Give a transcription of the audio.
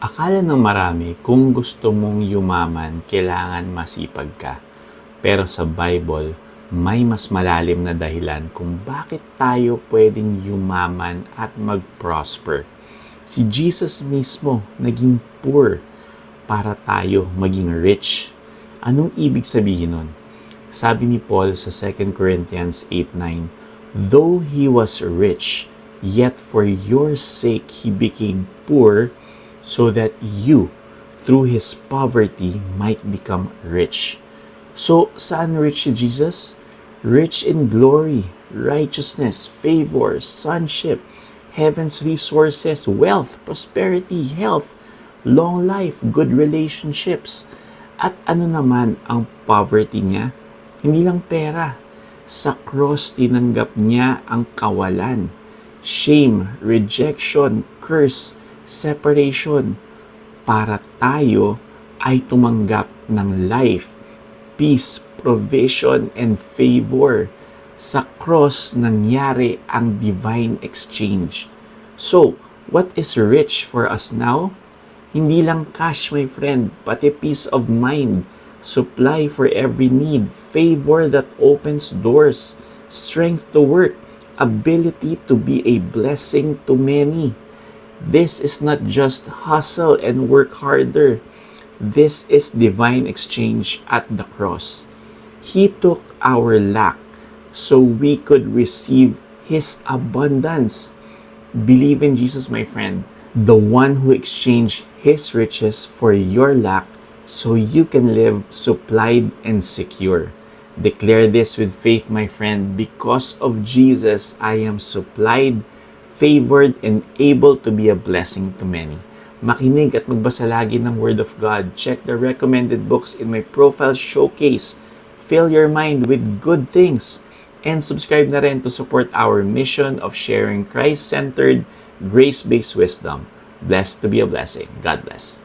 Akala ng marami, kung gusto mong yumaman, kailangan masipag ka. Pero sa Bible, may mas malalim na dahilan kung bakit tayo pwedeng yumaman at mag-prosper. Si Jesus mismo naging poor para tayo maging rich. Anong ibig sabihin nun? Sabi ni Paul sa 2 Corinthians 8:9, "Though he was rich, yet for your sake he became poor, so that you, through his poverty, might become rich." So, saan rich si Jesus? Rich in glory, righteousness, favor, sonship, heaven's resources, wealth, prosperity, health, long life, good relationships. At ano naman ang poverty niya? Hindi lang pera. Sa cross, tinanggap niya ang kawalan, shame, rejection, curse, separation, para tayo ay tumanggap ng life, peace, provision, and favor. Sa cross, nangyari ang divine exchange. So, what is rich for us now? Hindi lang cash, my friend, pati peace of mind, supply for every need, favor that opens doors, strength to work, ability to be a blessing to many. This is not just hustle and work harder. This is divine exchange at the cross. He took our lack so we could receive His abundance. Believe in Jesus, my friend, the one who exchanged His riches for your lack so you can live supplied and secure. Declare this with faith, my friend. Because of Jesus, I am supplied, favored, and able to be a blessing to many. Makinig at magbasa lagi ng Word of God. Check the recommended books in my profile showcase. Fill your mind with good things. And subscribe na rin to support our mission of sharing Christ-centered, grace-based wisdom. Blessed to be a blessing. God bless.